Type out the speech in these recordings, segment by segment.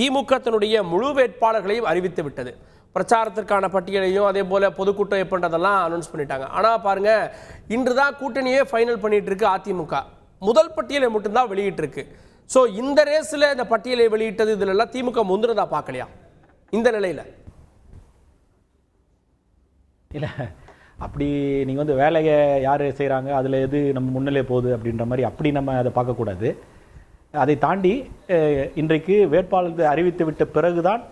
திமுக தன்னுடைய முழு வேட்பாளர்களையும் அறிவித்து விட்டது. பிரச்சாரத்திற்கான பட்டியலையும் அதே போல பொதுக்கூட்டம் எப்படின்றதெல்லாம் அனௌன்ஸ் பண்ணிட்டாங்க. ஆனால் பாருங்க, இன்று தான் கூட்டணியே ஃபைனல் பண்ணிட்டு இருக்கு அதிமுக. முதல் பட்டியலை மட்டும்தான் வெளியிட்டு இருக்கு. ஸோ இந்த ரேஸில் இந்த பட்டியலை வெளியிட்டது இதுலெல்லாம் திமுக முந்தினதா பார்க்கலையா இந்த நிலையில்? இல்லை, அப்படி நீங்கள் வந்து வேலையை யார் செய்கிறாங்க, அதில் எது நம்ம முன்னிலை போகுது அப்படின்ற மாதிரி அப்படி நம்ம அதை பார்க்கக்கூடாது. அதை தாண்டி இன்றைக்கு வேட்பாளர்கள் அறிவித்து விட்ட பிறகுதான்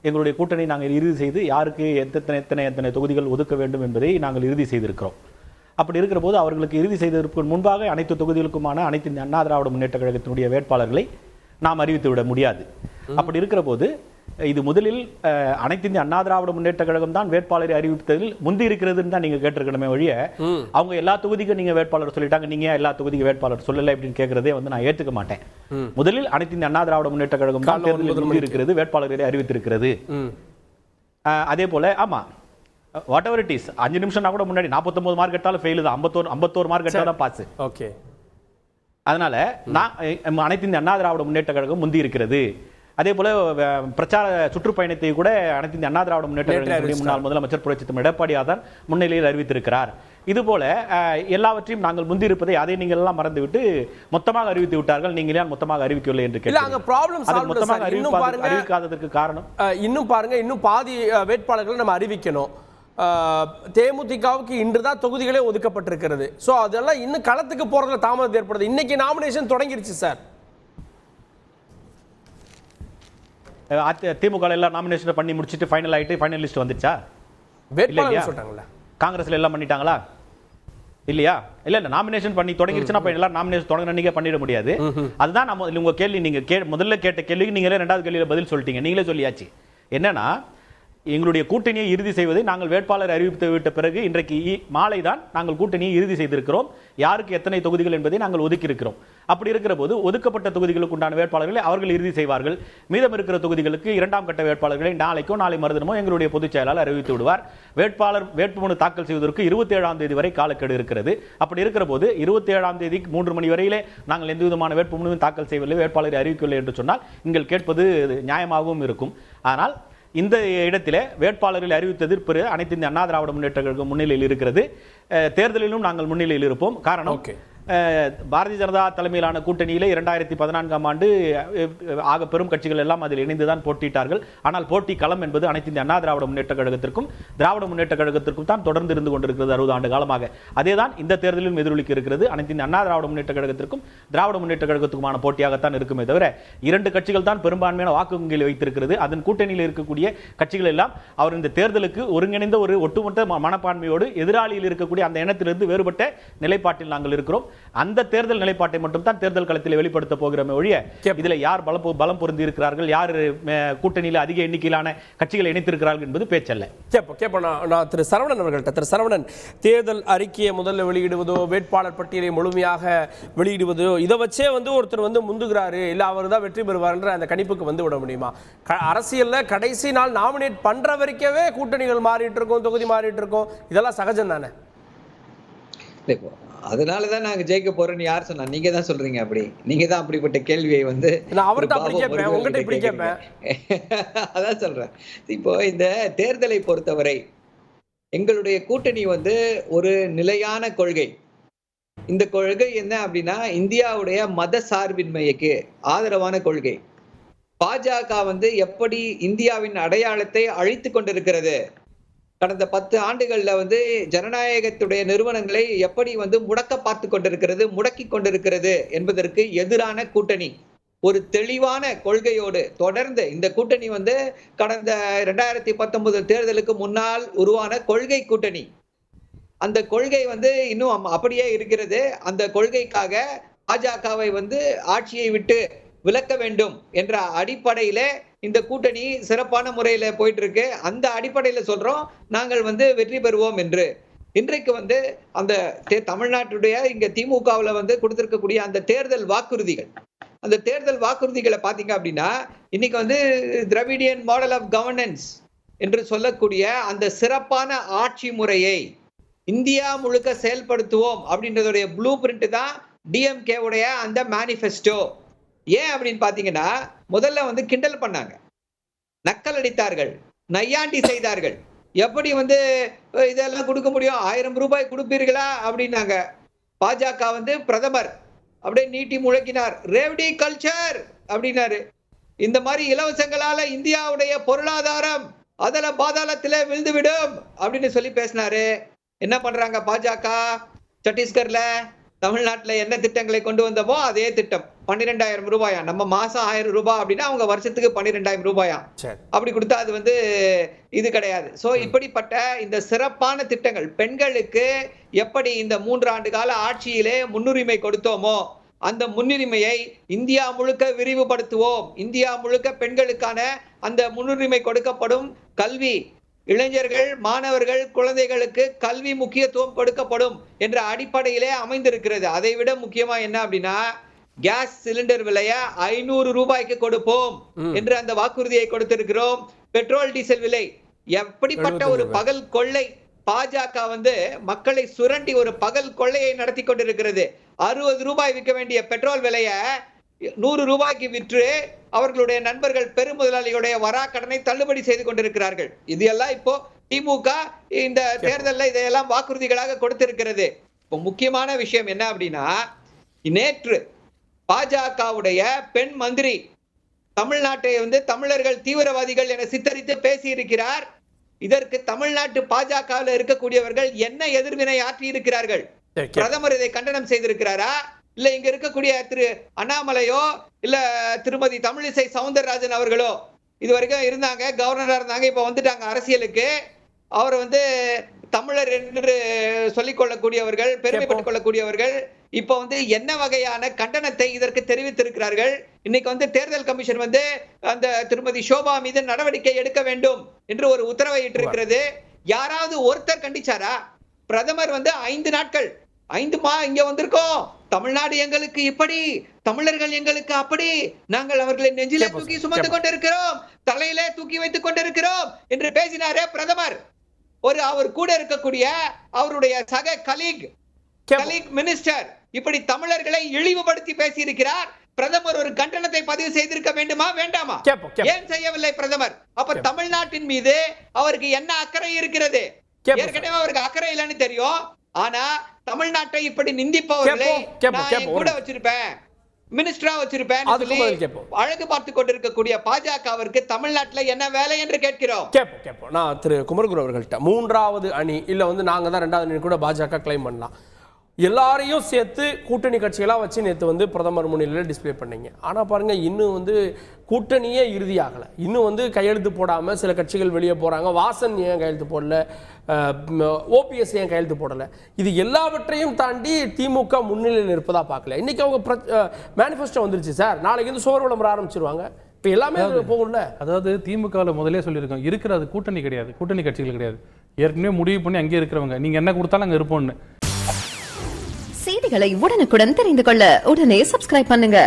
எங்களுடைய கூட்டணி நாங்கள் இறுதி செய்து யாருக்கு எத்தனை தொகுதிகள் ஒதுக்க வேண்டும் என்பதை நாங்கள் இறுதி செய்திருக்கிறோம். அப்படி இருக்கிற போது அவர்களுக்கு இறுதி செய்ததற்கு முன்பாக அனைத்து தொகுதிகளுக்குமான அனைத்து இந்திய அண்ணா திராவிட முன்னேற்ற கழகத்தினுடைய வேட்பாளர்களை நாம் அறிவித்து விட முடியாது. அப்படி இருக்கிற போது இது முதலில் அனைத்து இந்திய அண்ணா திராவிட முன்னேற்ற கழகம் தான் வேட்பாளரை அறிவிப்பதில் முந்தி இருக்கிறதுன்னு தான் நீங்க கேட்டிருக்கணுமே ஒழிய, அவங்க எல்லா தொகுதிக்கும் நீங்க வேட்பாளர் சொல்லிட்டாங்க, நீங்க எல்லா தொகுதிக்கும் வேட்பாளர் சொல்லலை அப்படின்னு கேட்கறதே வந்து நான் ஏற்றுக்க மாட்டேன். முதலில் அனைத்து இந்திய அண்ணா திராவிட முன்னேற்ற கழகம் தான் தேர்தலில் முந்தி இருக்கிறது, வேட்பாளர்களை அறிவித்திருக்கிறது. அதே போல ஆமா, வாட் எவர் இட் இஸ், 5 நிமிஷம் கூட முன்னாடி 49 மார்க் எடுத்தாலும் ஃபெயில் தான், 51 மார்க் எடுத்தாலும் பாஸ். ஓகே, அதனால நான் அனைத்து இந்திய அண்ணா திராவிட முன்னேற்ற கழகம் முந்தி இருக்கிறது. அதே போல பிரச்சார சுற்றுப்பயணத்தை கூட அனைத்து இந்திய அண்ணா திராவிட முன்னேற்ற கழகத்தினுடைய முன்னாள் முதலமைச்சர் புரட்சி தலைவர் எடப்பாடியார் தான் முன்னிலையில் அறிவித்திருக்கிறார். இது போல எல்லாவற்றையும் நாங்கள் முந்தி இருப்பதை அதை நீங்கள் எல்லாம் மறந்துவிட்டு மொத்தமாக அறிவித்து விட்டார்கள், நீங்களே மொத்தமாக அறிவிக்கவில்லை என்று அறிவிக்காததற்கு காரணம் இன்னும் பாருங்க, இன்னும் பாதி வேட்பாளர்களை நம்ம அறிவிக்கணும். தேமுதிகவுக்கு இன்றுதான் தொகுதிகளே ஒதுக்கப்பட்டிருக்கிறது. ஸோ அதெல்லாம் இன்னும் களத்துக்கு போறதுல தாமதம் ஏற்படுது. இன்னைக்கு நாமினேஷன் தொடங்கிருச்சு சார். திமுக எல்லாம் நாமினேஷன் பண்ணி முடிச்சிட்டு ஃபைனல் ஆயிட்டு ஃபைனல் லிஸ்ட் வந்துச்சா? காங்கிரஸ்ல எல்லாம் பண்ணிட்டாங்களா? இல்லையா? இல்ல நாமினேஷன் பண்ணி தொடங்கிருச்சுன்னா எல்லாம் நாமினேஷன் தொடங்கினீங்க பண்ணிட முடியாது. அதுதான் நம்ம உங்க கேள்வி. நீங்க முதல்ல கேட்ட கேள்விக்கு நீங்களே ரெண்டாவது கேள்வியில பதில் சொல்லிட்டீங்க. நீங்களே சொல்லியாச்சு. என்னன்னா, எங்களுடைய கூட்டணியை இறுதி செய்வதை நாங்கள் வேட்பாளர் அறிவித்து விட்ட பிறகு இன்றைக்கு மாலை தான் நாங்கள் கூட்டணியை இறுதி செய்திருக்கிறோம். யாருக்கு எத்தனை தொகுதிகள் என்பதை நாங்கள் ஒதுக்கி இருக்கிறோம். அப்படி இருக்கிற போது ஒதுக்கப்பட்ட தொகுதிகளுக்கு உண்டான வேட்பாளர்களை அவர்கள் இறுதி செய்வார்கள். மீதம் இருக்கிற தொகுதிகளுக்கு 2ஆம் கட்ட வேட்பாளர்களை நாளைக்கோ நாளை மறுதினமோ எங்களுடைய பொதுச் செயலாளர் அறிவித்து விடுவார். வேட்பாளர் வேட்புமனு தாக்கல் செய்வதற்கு 27ஆம் தேதி வரை காலக்கெடு இருக்கிறது. அப்படி இருக்கிற போது 27ஆம் தேதி 3 மணி வரையிலே நாங்கள் எந்த விதமான வேட்புமனுவும் தாக்கல் செய்யவில்லை, வேட்பாளரை அறிவிக்கவில்லை என்று சொன்னால் நீங்கள் கேட்பது நியாயமாகவும் இருக்கும். ஆனால் இந்த இடத்திலே வேட்பாளர்கள் அறிவித்தது பிறகு அனைத்து இந்திய அண்ணா திராவிட முன்னேற்ற கழகம் முன்னிலையில் இருக்கிறது. தேர்தலிலும் நாங்கள் முன்னிலையில் இருப்போம். காரணம், பாரதிய ஜனதா தலைமையிலான கூட்டணியிலே 2014ஆம் ஆண்டு ஆக பெரும் கட்சிகள் எல்லாம் அதில் இணைந்துதான் போட்டியிட்டார்கள். ஆனால் போட்டி களம் என்பது அனைத்து இந்திய அண்ணா திராவிட முன்னேற்ற கழகத்திற்கும் திராவிட முன்னேற்ற கழகத்திற்கும் தான் தொடர்ந்து இருந்து கொண்டிருக்கிறது 60 ஆண்டு காலமாக. அதேதான் இந்த தேர்தலிலும் எதிரொலிக்க இருக்கிறது. அனைத்து இந்திய அண்ணா திராவிட முன்னேற்ற கழகத்திற்கும் திராவிட முன்னேற்ற கழகத்துக்குமான போட்டியாகத்தான் இருக்குமே தவிர 2 கட்சிகள் தான் பெரும்பான்மையான வாக்கு வங்கியில் வைத்திருக்கிறது. அதன் கூட்டணியில் இருக்கக்கூடிய கட்சிகள் எல்லாம் அவர் இந்த தேர்தலுக்கு ஒருங்கிணைந்த ஒரு ஒட்டுமொத்த மனப்பான்மையோடு எதிராளியில் இருக்கக்கூடிய அந்த எண்ணத்திலிருந்து வேறுபட்ட நிலைப்பாட்டில் நாங்கள் இருக்கிறோம். அந்த தேர்தல் நிலைப்பாட்டை மட்டும் தான் தேர்தல் களத்தில் வெளிப்படுத்த போகிறோமே ஒழிய இதில் யார் பலம் பொருந்தி இருக்கிறார்கள், யார் கூட்டணியில் அதிக எண்ணிக்கையிலான கட்சிகளை இணைத்திருக்கிறார்கள் என்பது பேச்சல்ல. நான் திரு சரவணன் அவர்கள்ட்ட, திரு சரவணன், தேர்தல் அறிக்கையை முதல்ல வெளியிடுவதோ வேட்பாளர் பட்டியலை முழுமையாக வெளியிடுவதோ இதை வச்சே ஒருத்தர் முந்துகிறாரு, இல்ல அவர் தான் வெற்றி பெறுவார் அந்த கணிப்புக்கு விட முடியுமா? அரசியல்ல கடைசி நாள் நாமினேட் பண்ற வரைக்கவே கூட்டணிகள் மாறிட்டு இருக்கும், தொகுதி மாறிட்டு இருக்கும், இதெல்லாம் சகஜம் தானே? அதனாலதான் நாங்க ஜெயிக்க போறோம்னு யார் சொன்னா? நீங்க தான் சொல்றீங்க. அப்படி நீங்க தான் அப்படிப்பட்ட கேள்வியை அதான் சொல்றேன். இப்போ இந்த தேர்தலை பொறுத்தவரை எங்களுடைய கூட்டணி ஒரு நிலையான கொள்கை. இந்த கொள்கை என்ன அப்படின்னா, இந்தியாவுடைய மத சார்பின்மைக்கு ஆதரவான கொள்கை. பாஜக எப்படி இந்தியாவின் அடையாளத்தை அழித்து கொண்டிருக்கிறது, கடந்த 10 ஆண்டுகள்ல ஜனநாயகத்துடைய நிறுவனங்களை எப்படி முடக்க பார்த்து கொண்டிருக்கிறது, முடக்கி கொண்டிருக்கிறது என்பதற்கு எதிரான கூட்டணி. ஒரு தெளிவான கொள்கையோடு தொடர்ந்து இந்த கூட்டணி கடந்த 2019 தேர்தலுக்கு முன்னால் உருவான கொள்கை கூட்டணி. அந்த கொள்கை இன்னும் அப்படியே இருக்கிறது. அந்த கொள்கைக்காக பாஜகவை ஆட்சியை விட்டு விலக்க வேண்டும் என்ற அடிப்படையில இந்த கூட்டணி சிறப்பான முறையில போயிட்டு இருக்கு. அந்த அடிப்படையில சொல்றோம் நாங்கள் வெற்றி பெறுவோம் என்று. இன்றைக்கு அந்த தமிழ்நாட்டுடைய இங்க திமுகவில் கொடுத்திருக்கக்கூடிய அந்த தேர்தல் வாக்குறுதிகள், அந்த தேர்தல் வாக்குறுதிகளை பாத்தீங்க அப்படின்னா, இன்னைக்கு திராவிடியன் மாடல் ஆஃப் கவர்னன்ஸ் என்று சொல்லக்கூடிய அந்த சிறப்பான ஆட்சி முறையை இந்தியா முழுக்க செயல்படுத்துவோம் அப்படின்றதுடைய ப்ளூ பிரிண்ட் தான் டிஎம்கே உடைய அந்த மேனிஃபெஸ்டோ. ஏன் அப்படின்னு பாத்தீங்கன்னா, முதல்ல கிண்டல் பண்ணாங்க. நக்கல் அடித்தார்கள், நையாண்டி செய்தார்கள். எப்படி வந்து இதெல்லாம் கொடுக்க முடியும், 1000 ரூபாய் கொடுப்பீர்களா அப்படின்னாங்க. பாஜக வந்து பிரதமர் அப்படியே நீட்டி முழக்கினார், ரேவடி கல்ச்சர் அப்படின்னாரு. இந்த மாதிரி இலவசங்களால இந்தியாவுடைய பொருளாதாரம் அதல பாதாளத்திலே விழுந்துவிடும் அப்படின்னு சொல்லி பேசினாரு. என்ன பண்றாங்க பாஜக? சத்தீஸ்கர்ல, தமிழ்நாட்டுல என்ன திட்டங்களை கொண்டு வந்தோமோ அதே திட்டம். 12,000 ரூபாயா, நம்ம மாசம் 1000 ரூபாய் அப்படின்னா அவங்க வருஷத்துக்கு 12,000 ரூபாயா அப்படி கொடுத்தா அது வந்து இது கிடையாது. சோ இப்படிப்பட்ட இந்த சிறப்பான திட்டங்கள் பெண்களுக்கு எப்படி இந்த 3 ஆண்டு கால ஆட்சியிலே முன்னுரிமை கொடுத்தோமோ அந்த முன்னுரிமையை இந்தியா முழுக்க விரிவுபடுத்துவோம். இந்தியா முழுக்க பெண்களுக்கான அந்த முன்னுரிமை கொடுக்கப்படும். கல்வி, இளைஞர்கள், மாணவர்கள், குழந்தைகளுக்கு கல்வி முக்கியத்துவம் கொடுக்கப்படும் என்ற அடிப்படையிலே அமைந்திருக்கிறது. அதை விட முக்கியமா என்ன அப்படின்னா, கேஸ் சிலிண்டர் விலைய 500 ரூபாய்க்கு கொடுப்போம் என்று அந்த வாக்குறுதியை கொடுத்திருக்கிறோம். பெட்ரோல் டீசல் விலை எப்படிப்பட்ட ஒரு பகல் கொள்ளை! பாஜக வந்து மக்களை சுரண்டி ஒரு பகல் கொள்ளையை நடத்தி கொண்டிருக்கிறது. 60 ரூபாய் விற்க வேண்டிய பெட்ரோல் விலைய 100 ரூபாய்க்கு விற்று அவர்களுடைய நண்பர்கள் பெருமுதலாளிகளுடைய வராக்கடனை தள்ளுபடி செய்து கொண்டிருக்கிறார்கள். இது எல்லாம் இப்போ திமுக இந்த தேர்தலில் இதையெல்லாம் வாக்குறுதிகளாக கொடுத்திருக்கிறது. இப்போ முக்கியமான விஷயம் என்ன அப்படின்னா, நேற்று பாஜகவுடைய பெண் மந்திரி தமிழ்நாட்டை வந்து தமிழர்கள் தீவிரவாதிகள் என சித்தரித்து பேசியிருக்கிறார். இதற்கு தமிழ்நாட்டு பாஜகவில் இருக்கக்கூடியவர்கள் என்ன எதிர்வினை ஆற்றி இருக்கிறார்கள்? பிரதமர் இதை கண்டனம் செய்திருக்கிறாரா? இல்ல இங்க இருக்கக்கூடிய திரு அண்ணாமலையோ இல்ல திருமதி தமிழிசை சவுந்தரராஜன் அவர்களோ இதுவரைக்கும் இருந்தாங்க, கவர்னரா இருந்தாங்க, இப்ப வந்துட்டாங்க அரசியலுக்கு. அவர் வந்து தமிழர் என்று சொல்லிக் கொள்ளக்கூடியவர்கள், பெருமைப்பட்டுக் கொள்ளக்கூடியவர்கள் இப்ப வந்து என்ன வகையான கண்டனத்தை இதற்கு தெரிவித்திருக்கிறார்கள்? இன்னைக்கு வந்து தேர்தல் கமிஷன் வந்து அந்த திருமதி சோபா மீது நடவடிக்கை எடுக்க வேண்டும் என்று ஒரு உத்தரவை இட்டிருக்கிறது. யாராவது ஒருத்தர் கண்டிச்சாரா? பிரதமர் வந்து 5 நாட்கள், 5மா இங்க வந்திருக்கோம், தமிழ்நாடு எங்களுக்கு இப்படி, தமிழர்கள் எங்களுக்கு அப்படி, நாங்கள் அவர்களை நெஞ்சிலே தூக்கி சுமந்து கொண்டிருக்கிறோம், தலையிலே தூக்கி வைத்துக் கொண்டிருக்கிறோம் என்று பேசினாரே பிரதமர். அவர் கூட இருக்கக்கூடிய அவருடைய சக கலீக் மினிஸ்டர் இப்படி தமிழர்களை இழிவுபடுத்தி பேசியிருக்கிறார். பிரதமர் ஒரு கண்டனத்தை பதிவு செய்திருக்க வேண்டுமா வேண்டாமா? ஏன் செய்யவில்லை பிரதமர்? அப்ப தமிழ்நாட்டின் மீது அவருக்கு என்ன அக்கறை இருக்கிறது? ஏற்கனவே அவருக்கு அக்கறை இல்லைன்னு தெரியும். ஆனா தமிழ்நாட்டை இப்படி நிந்திப்பவர்களை நான் கூட வச்சிருப்பேன், மினிஸ்டரா வச்சிருப்பேன் அழகு பார்த்து கொண்டிருக்கக்கூடிய பாஜகவிற்கு தமிழ்நாட்டில் என்ன வேலை என்று கேட்கிறோம். கேட்போம். நான் திரு குமரகுரு அவர்கள்ட்ட 3வது அணி இல்ல வந்து நாங்க தான் 2வது அணி கூட பாஜக கிளைம் பண்ணலாம். எல்லாரையும் சேர்த்து கூட்டணி கட்சிகளாக வச்சு நேற்று வந்து பிரதமர் முன்னிலையில் டிஸ்பிளே பண்ணீங்க. ஆனால் பாருங்கள், இன்னும் வந்து கூட்டணியே இறுதியாகலை. இன்னும் வந்து கையெழுத்து போடாமல் சில கட்சிகள் வெளியே போகிறாங்க. வாசன் ஏன் கையெழுத்து போடல, ஓபிஎஸ் ஏன் கையெழுத்து போடலை? இது எல்லாவற்றையும் தாண்டி திமுக முன்னிலையில் இருப்பதாக பார்க்கல. இன்றைக்கி அவங்க மேனிஃபெஸ்டோ வந்துருச்சு சார், நாளைக்கு வந்து சோறு விளம்பரம் ஆரம்பிச்சிருவாங்க. இப்போ எல்லாமே போகும்ல. அதாவது திமுகவில் முதலே சொல்லியிருக்கோம், இருக்கிறது கூட்டணி கிடையாது, கூட்டணி கட்சிகள் கிடையாது. ஏற்கனவே முடிவு பண்ணி அங்கே இருக்கிறவங்க, நீங்கள் என்ன கொடுத்தாலும் அங்கே இருப்போம்னு. செய்திகளை உடனுக்குடன் தெரிந்து கொள்ள உடனே சப்ஸ்கிரைப் பண்ணுங்க.